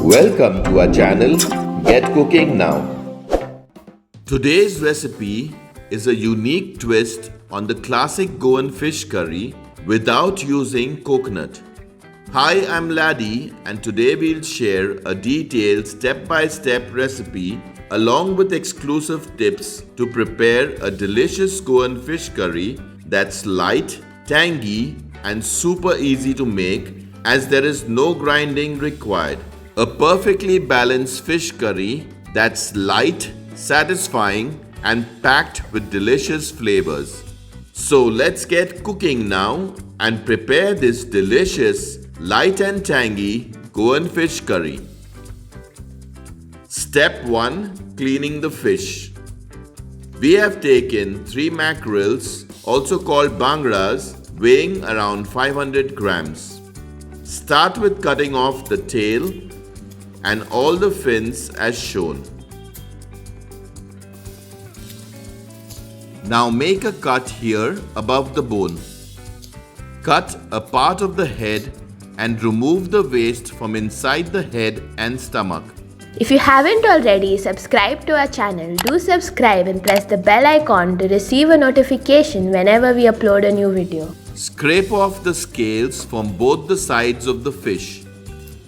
Welcome to our channel Get Cooking Now. Today's recipe is a unique twist on the classic Goan fish curry without using coconut. Hi, I'm Laddie and today we'll share a detailed step-by-step recipe along with exclusive tips to prepare a delicious Goan fish curry that's light, tangy and super easy to make as there is no grinding required. A perfectly balanced fish curry that's light, satisfying and packed with delicious flavors. So let's get cooking now and prepare this delicious, light and tangy Goan fish curry. Step 1. Cleaning the fish. We have taken 3 mackerels, also called bangdas, weighing around 500 grams. Start with cutting off the tail and all the fins as shown. Now make a cut here above the bone. Cut a part of the head and remove the waste from inside the head and stomach. If you haven't already subscribed to our channel, do subscribe and press the bell icon to receive a notification whenever we upload a new video. Scrape off the scales from both the sides of the fish.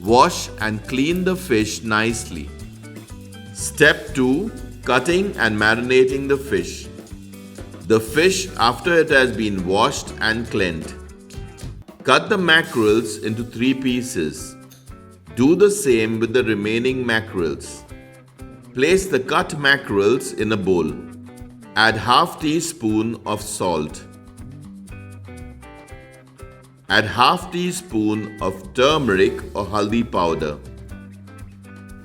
Wash and clean the fish nicely. Step 2. Cutting and marinating the fish. The fish after it has been washed and cleaned. Cut the mackerels into 3 pieces. Do the same with the remaining mackerels. Place the cut mackerels in a bowl. Add half teaspoon of salt. Add half teaspoon of turmeric or haldi powder.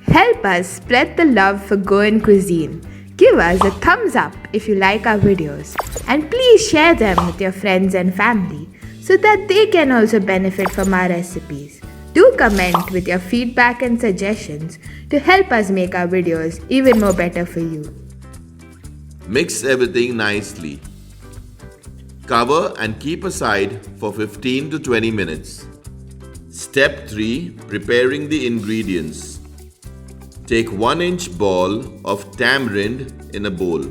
Help us spread the love for Goan cuisine. Give us a thumbs up if you like our videos and please share them with your friends and family so that they can also benefit from our recipes. Do comment with your feedback and suggestions to help us make our videos even more better for you. Mix everything nicely. Cover and keep aside for 15 to 20 minutes. Step 3. Preparing the ingredients. Take 1-inch ball of tamarind in a bowl.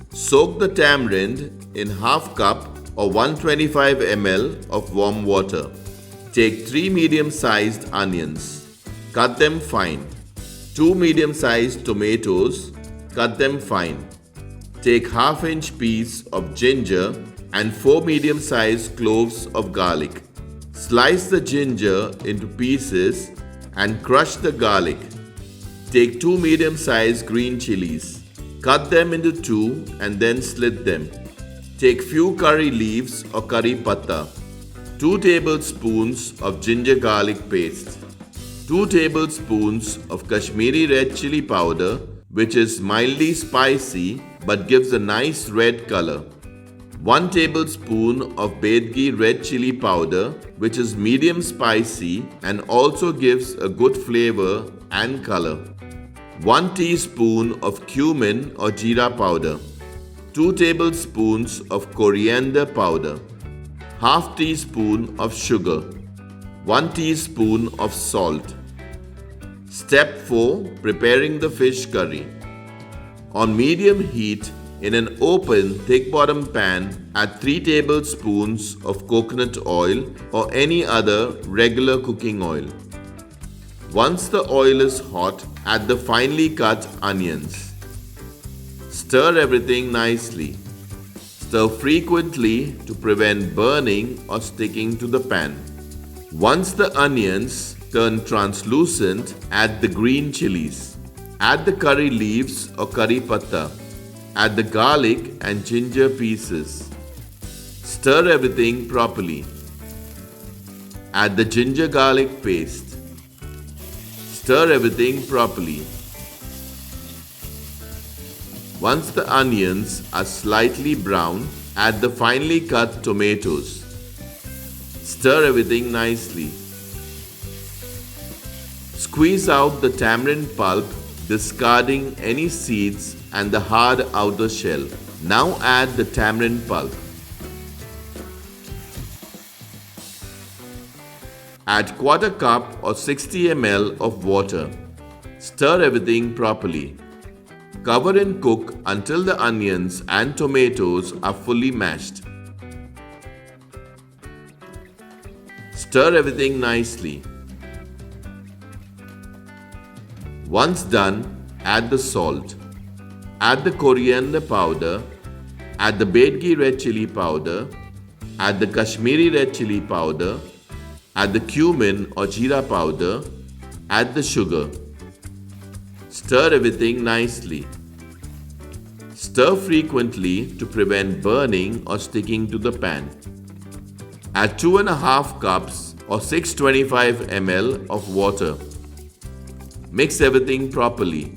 Soak the tamarind in half cup or 125 ml of warm water. Take 3 medium-sized onions. Cut them fine. 2 medium-sized tomatoes. Cut them fine. Take half-inch piece of ginger and 4 medium-sized cloves of garlic. Slice the ginger into pieces and crush the garlic. Take 2 medium-sized green chilies. Cut them into 2 and then slit them. Take few curry leaves or curry patta. 2 tablespoons of ginger garlic paste. 2 tablespoons of Kashmiri red chili powder, which is mildly spicy but gives a nice red color. 1 tablespoon of Bedgi red chili powder, which is medium spicy and also gives a good flavor and color. 1 teaspoon of cumin or jeera powder. 2 tablespoons of coriander powder. Half teaspoon of sugar. 1 teaspoon of salt. Step 4. Preparing the fish curry. On medium heat, in an open, thick-bottom pan, add 3 tablespoons of coconut oil or any other regular cooking oil. Once the oil is hot, add the finely cut onions. Stir everything nicely. Stir frequently to prevent burning or sticking to the pan. Once the onions turn translucent, add the green chilies. Add the curry leaves or curry patta. Add the garlic and ginger pieces. Stir everything properly. Add the ginger garlic paste. Stir everything properly. Once the onions are slightly brown, add the finely cut tomatoes. Stir everything nicely. Squeeze out the tamarind pulp, discarding any seeds and the hard outer shell. Now add the tamarind pulp. Add quarter cup or 60 ml of water. Stir everything properly. Cover and cook until the onions and tomatoes are fully mashed. Stir everything nicely. Once done, add the salt. Add the coriander powder. Add the Bedgi red chili powder. Add the Kashmiri red chili powder. Add the cumin or jeera powder. Add the sugar. Stir everything nicely. Stir frequently to prevent burning or sticking to the pan. Add 2.5 cups or 625 ml of water. Mix everything properly.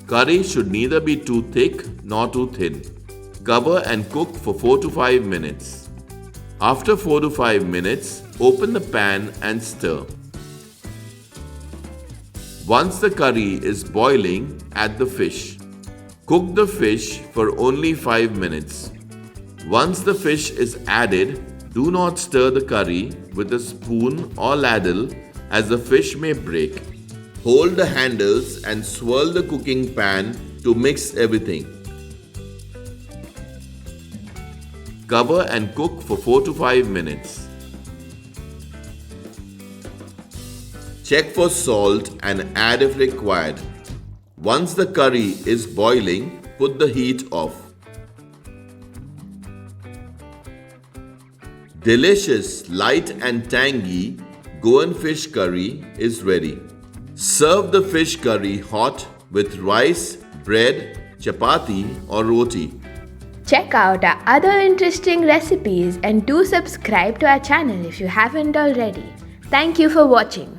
Curry should neither be too thick nor too thin. Cover and cook for 4 to 5 minutes. After 4 to 5 minutes, open the pan and stir. Once the curry is boiling, add the fish. Cook the fish for only 5 minutes. Once the fish is added, do not stir the curry with a spoon or ladle as the fish may break. Hold the handles and swirl the cooking pan to mix everything. Cover and cook for 4 to 5 minutes. Check for salt and add if required. Once the curry is boiling, put the heat off. Delicious, light and tangy Goan fish curry is ready. Serve the fish curry hot with rice, bread, chapati or roti. Check out our other interesting recipes and do subscribe to our channel if you haven't already. Thank you for watching.